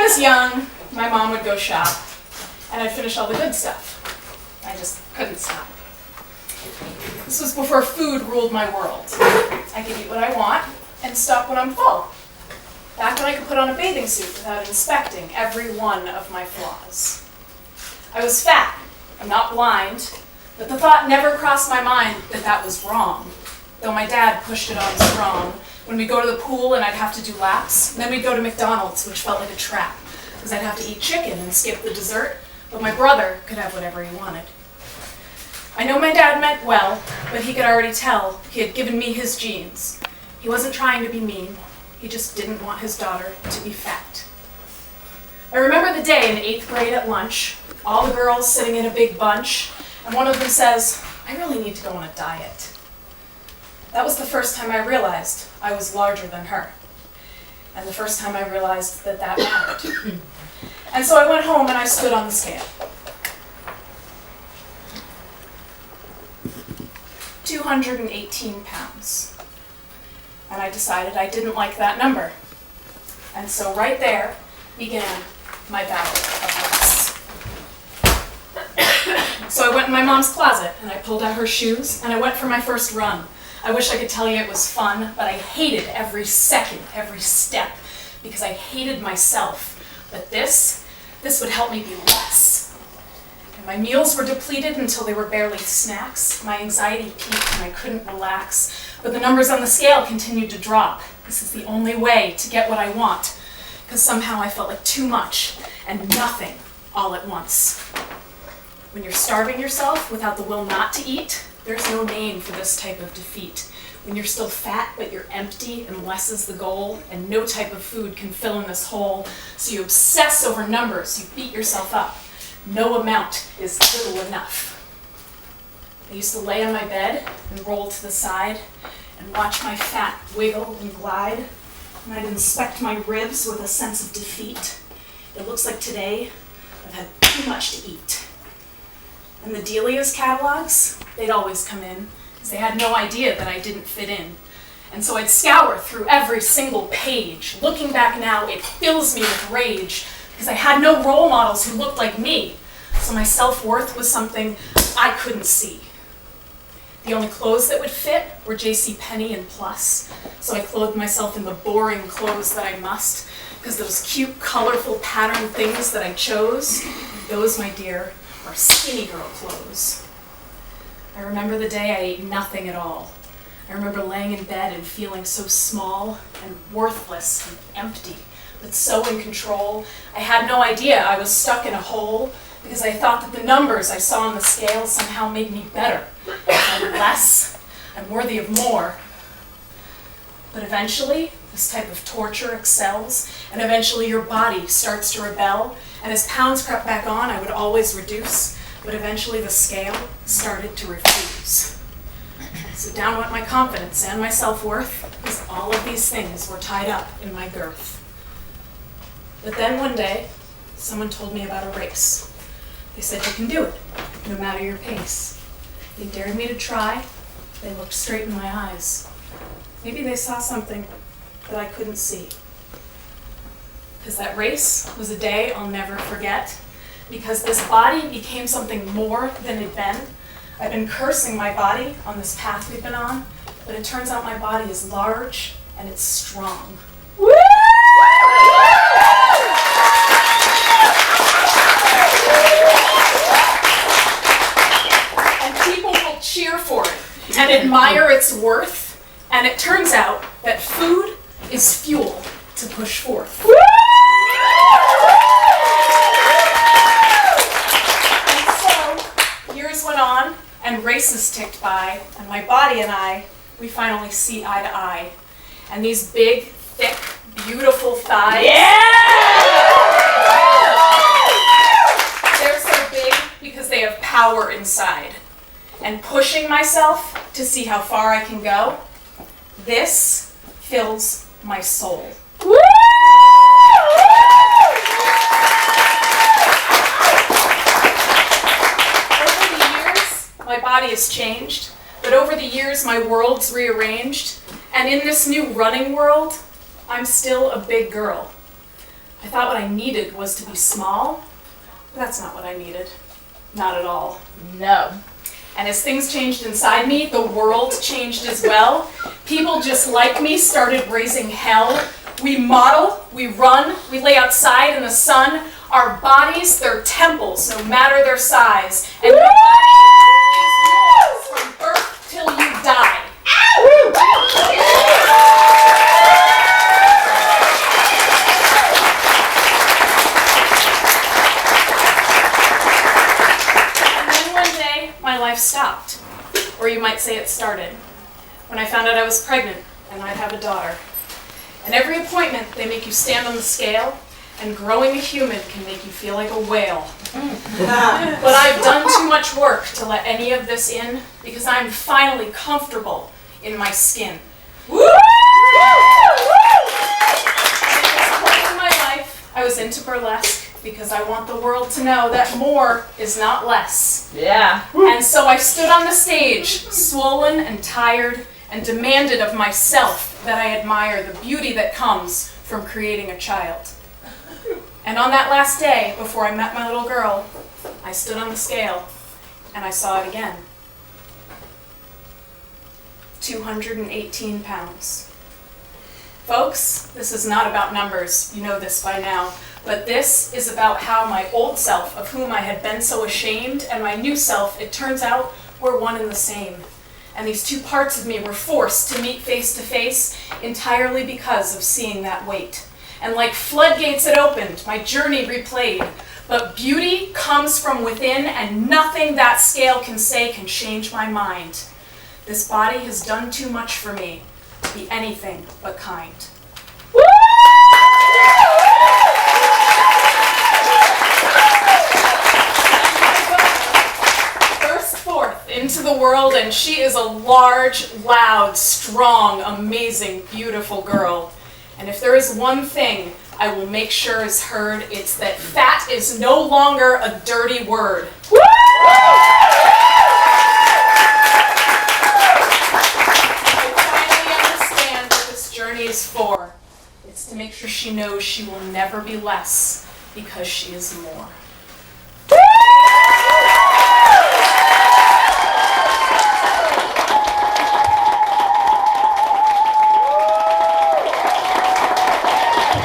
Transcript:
was young, my mom would go shop, and I'd finish all the good stuff. I just couldn't stop. This was before food ruled my world. I could eat what I want and stop when I'm full. Back when I could put on a bathing suit without inspecting every one of my flaws. I was fat. I'm not blind, but the thought never crossed my mind that that was wrong, though my dad pushed it on strong. When we'd go to the pool and I'd have to do laps, and then we'd go to McDonald's, which felt like a trap, because I'd have to eat chicken and skip the dessert, but my brother could have whatever he wanted. I know my dad meant well, but he could already tell he had given me his genes. He wasn't trying to be mean, he just didn't want his daughter to be fat. I remember the day in 8th grade at lunch, all the girls sitting in a big bunch, and one of them says, "I really need to go on a diet." That was the first time I realized I was larger than her, and the first time I realized that that mattered. And so I went home and I stood on the scale. 218 pounds. And I decided I didn't like that number. And so right there began my battle of race. So I went in my mom's closet and I pulled out her shoes and I went for my first run. I wish I could tell you it was fun, but I hated every second, every step, because I hated myself. But this would help me be less. And my meals were depleted until they were barely snacks. My anxiety peaked and I couldn't relax. But the numbers on the scale continued to drop. This is the only way to get what I want, because somehow I felt like too much and nothing all at once. When you're starving yourself without the will not to eat, there's no name for this type of defeat. When you're still fat, but you're empty and less is the goal, and no type of food can fill in this hole, so you obsess over numbers, you beat yourself up. No amount is little enough. I used to lay on my bed and roll to the side and watch my fat wiggle and glide, and I'd inspect my ribs with a sense of defeat. It looks like today I've had too much to eat. And the Delia's catalogs, they'd always come in, because they had no idea that I didn't fit in. And so I'd scour through every single page. Looking back now, it fills me with rage, because I had no role models who looked like me. So my self-worth was something I couldn't see. The only clothes that would fit were JCPenney and Plus, so I clothed myself in the boring clothes that I must, because those cute, colorful pattern things that I chose, those, my dear, are skinny girl clothes. I remember the day I ate nothing at all. I remember laying in bed and feeling so small and worthless and empty, but so in control. I had no idea I was stuck in a hole, because I thought that the numbers I saw on the scale somehow made me better. I'm less, I'm worthy of more. But eventually, this type of torture excels, and eventually your body starts to rebel, and as pounds crept back on, I would always reduce, but eventually the scale started to refuse. So down went my confidence and my self-worth, because all of these things were tied up in my girth. But then one day, someone told me about a race. They said you can do it, no matter your pace. They dared me to try. They looked straight in my eyes. Maybe they saw something that I couldn't see. Because that race was a day I'll never forget. Because this body became something more than it'd been. I've been cursing my body on this path we've been on, but it turns out my body is large and it's strong. Woo! Cheer for it and admire its worth, and it turns out that food is fuel to push forth. And so years went on and races ticked by, and my body and I, we finally see eye to eye. And these big, thick, beautiful thighs. They're so big because they have power inside. And pushing myself to see how far I can go, this fills my soul. Over the years, my body has changed, but over the years, my world's rearranged, and in this new running world, I'm still a big girl. I thought what I needed was to be small, but that's not what I needed. Not at all. No. And as things changed inside me, the world changed as well. People just like me started raising hell. We model, we run, we lay outside in the sun. Our bodies, they're temples, no matter their size. And your body is yours from birth till you die. And then one day, my life stopped. Or you might say it started. When I found out I was pregnant and I'd have a daughter. And every appointment, they make you stand on the scale, and growing a human can make you feel like a whale. But I've done too much work to let any of this in, because I'm finally comfortable in my skin. And at this point in my life, I was into burlesque because I want the world to know that more is not less. Yeah. And so I stood on the stage, swollen and tired, and demanded of myself that I admire the beauty that comes from creating a child. And on that last day, before I met my little girl, I stood on the scale, and I saw it again. 218 pounds. Folks, this is not about numbers, you know this by now, but this is about how my old self, of whom I had been so ashamed, and my new self, it turns out, were one and the same. And these two parts of me were forced to meet face to face entirely because of seeing that weight. And like floodgates it opened, my journey replayed. But beauty comes from within, and nothing that scale can say can change my mind. This body has done too much for me to be anything but kind. Into the world, and she is a large, loud, strong, amazing, beautiful girl. And if there is one thing I will make sure is heard, it's that fat is no longer a dirty word. I finally understand what this journey is for. It's to make sure she knows she will never be less, because she is more.